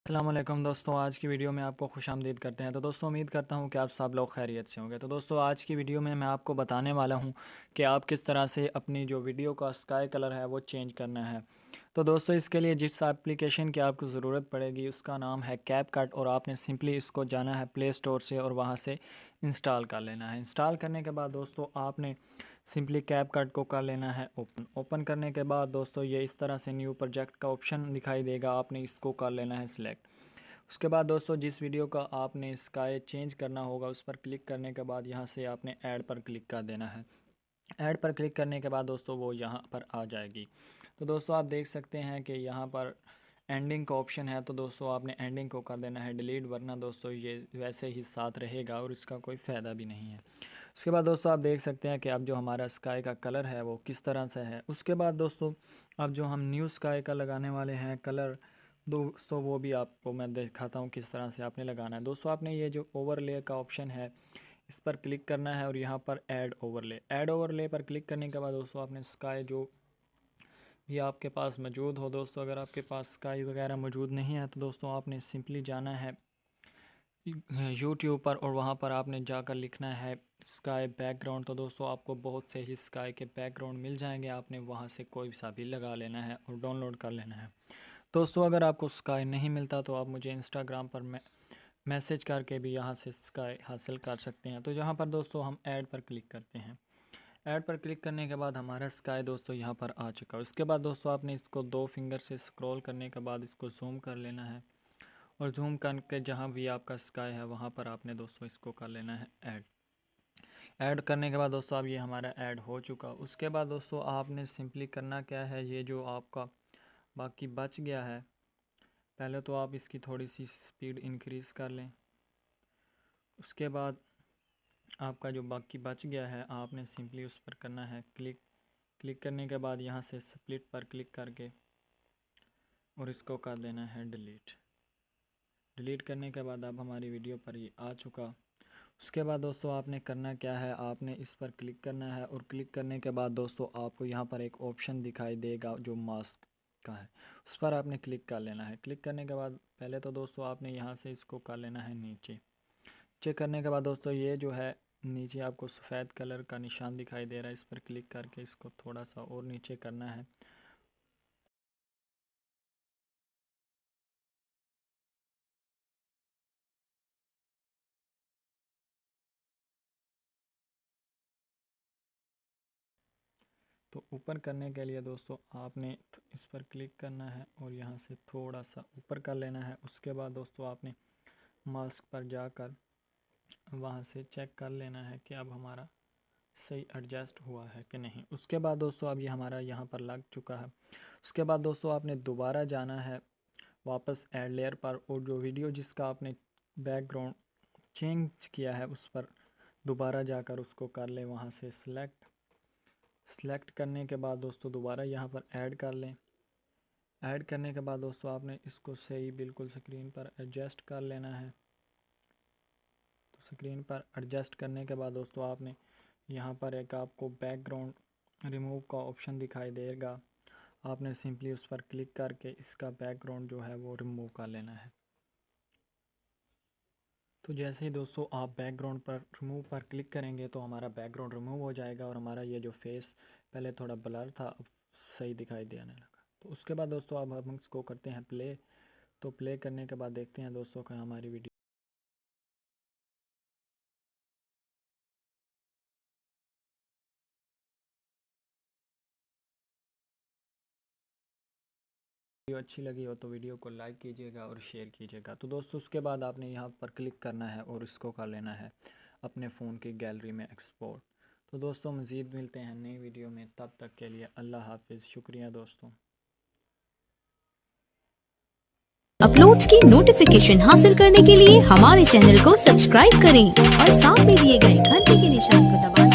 अस्सलामुअलैकुम दोस्तों, आज की वीडियो में आपको खुशामदीद करते हैं। तो दोस्तों उम्मीद करता हूं कि आप सब लोग खैरियत से होंगे। तो दोस्तों आज की वीडियो में मैं आपको बताने वाला हूं कि आप किस तरह से अपनी जो वीडियो का स्काई कलर है वो चेंज करना है। तो दोस्तों इसके लिए जिस एप्लीकेशन की आपको ज़रूरत पड़ेगी उसका नाम है कैपकट, और आपने सिंपली इसको जाना है प्ले स्टोर से और वहाँ से इंस्टॉल कर लेना है। इंस्टॉल करने के बाद दोस्तों आपने सिंपली कैपकट को कर लेना है ओपन करने के बाद दोस्तों ये इस तरह से न्यू प्रोजेक्ट का ऑप्शन दिखाई देगा, आपने इसको कर लेना है सिलेक्ट। उसके बाद दोस्तों जिस वीडियो का आपने स्काई चेंज करना होगा उस पर क्लिक करने के बाद यहाँ से आपने ऐड पर क्लिक कर देना है। ऐड पर क्लिक करने के बाद दोस्तों वो यहाँ पर आ जाएगी। तो दोस्तों आप देख सकते हैं कि यहाँ पर एंडिंग का ऑप्शन है, तो दोस्तों आपने एंडिंग को कर देना है डिलीट, वरना दोस्तों ये वैसे ही साथ रहेगा और इसका कोई फ़ायदा भी नहीं है। उसके बाद दोस्तों आप देख सकते हैं कि अब जो हमारा स्काई का कलर है वो किस तरह से है। उसके बाद दोस्तों अब जो हम न्यू स्काई का लगाने वाले हैं कलर दोस्तों वो भी आपको मैं दिखाता हूँ किस तरह से आपने लगाना है। दोस्तों आपने ये जो ओवरले का ऑप्शन है इस पर क्लिक करना है और यहाँ पर ऐड ओवरले पर क्लिक करने के बाद दोस्तों आपने स्काई जो भी आपके पास मौजूद हो, दोस्तों अगर आपके पास स्काई वगैरह मौजूद नहीं है तो दोस्तों आपने सिंपली जाना है यूट्यूब पर और वहाँ पर आपने जाकर लिखना है स्काई बैकग्राउंड। तो दोस्तों आपको बहुत से ही स्काई के बैकग्राउंड मिल जाएंगे, आपने वहाँ से कोई सा भी लगा लेना है और डाउनलोड कर लेना है। दोस्तों अगर आपको स्काई नहीं मिलता तो आप मुझे इंस्टाग्राम पर मैसेज करके भी यहाँ से स्काई हासिल कर सकते हैं। तो यहाँ पर दोस्तों हम ऐड पर क्लिक करते हैं। ऐड पर क्लिक करने के बाद हमारा स्काई दोस्तों यहाँ पर आ चुका है। उसके बाद दोस्तों आपने इसको 2 फिंगर से स्क्रॉल करने के बाद इसको जूम कर लेना है और जूम करके जहाँ भी आपका स्काई है वहाँ पर आपने दोस्तों इसको कर लेना है ऐड करने के बाद दोस्तों अब ये हमारा ऐड हो चुका। उसके बाद दोस्तों आपने सिंपली करना क्या है, ये जो आपका बाकी बच गया है पहले तो आप इसकी थोड़ी सी स्पीड इंक्रीज़ कर लें। उसके बाद आपका जो बाकी बच गया है आपने सिंपली उस पर करना है क्लिक करने के बाद यहाँ से स्प्लिट पर क्लिक करके और इसको कर देना है डिलीट करने के बाद अब हमारी वीडियो पर ये आ चुका। उसके बाद दोस्तों आपने करना क्या है, आपने इस पर क्लिक करना है और क्लिक करने के बाद दोस्तों आपको यहाँ पर एक ऑप्शन दिखाई देगा जो मास्क का है, उस पर आपने क्लिक कर लेना है। क्लिक करने के बाद पहले तो दोस्तों आपने यहाँ से इसको कर लेना है नीचे करने के बाद दोस्तों ये जो है नीचे आपको सफ़ेद कलर का निशान दिखाई दे रहा है, इस पर क्लिक करके इसको थोड़ा सा और नीचे करना है। तो ऊपर करने के लिए दोस्तों आपने इस पर क्लिक करना है और यहाँ से थोड़ा सा ऊपर कर लेना है। उसके बाद दोस्तों आपने मास्क पर जाकर वहाँ से चेक कर लेना है कि अब हमारा सही एडजस्ट हुआ है कि नहीं। उसके बाद दोस्तों अब ये हमारा यहाँ पर लग चुका है। उसके बाद दोस्तों आपने दोबारा जाना है वापस ऐड लेयर पर और जो वीडियो जिसका आपने बैकग्राउंड चेंज किया है उस पर दोबारा जाकर उसको कर लें, वहाँ से सेलेक्ट करने के बाद दोस्तों दोबारा यहाँ पर ऐड कर लें। ऐड करने के बाद दोस्तों आपने इसको सही बिल्कुल स्क्रीन पर एडजस्ट कर लेना है। तो स्क्रीन पर एडजस्ट करने के बाद दोस्तों आपने यहाँ पर एक आपको बैकग्राउंड रिमूव का ऑप्शन दिखाई देगा, आपने सिंपली उस पर क्लिक करके इसका बैकग्राउंड जो है वो रिमूव कर लेना है। तो जैसे ही दोस्तों आप बैकग्राउंड पर रिमूव पर क्लिक करेंगे तो हमारा बैकग्राउंड रिमूव हो जाएगा और हमारा ये जो फेस पहले थोड़ा ब्लर था अब सही दिखाई देने लगा। तो उसके बाद दोस्तों अब हम इसको करते हैं प्ले। तो प्ले करने के बाद देखते हैं दोस्तों कि हमारी वीडियो अच्छी लगी हो तो वीडियो को लाइक कीजिएगा और शेयर कीजिएगा। तो दोस्तों उसके बाद आपने यहाँ पर क्लिक करना है और इसको कर लेना है अपने फ़ोन की गैलरी में एक्सपोर्ट। तो दोस्तों मज़ीद मिलते हैं नई वीडियो में, तब तक के लिए अल्लाह हाफिज़। शुक्रिया दोस्तों। अपलोड्स की नोटिफिकेशन हासिल करने के लिए हमारे चैनल को सब्सक्राइब करें और साथ में दिए गए घंटी के निशान को दबाएं।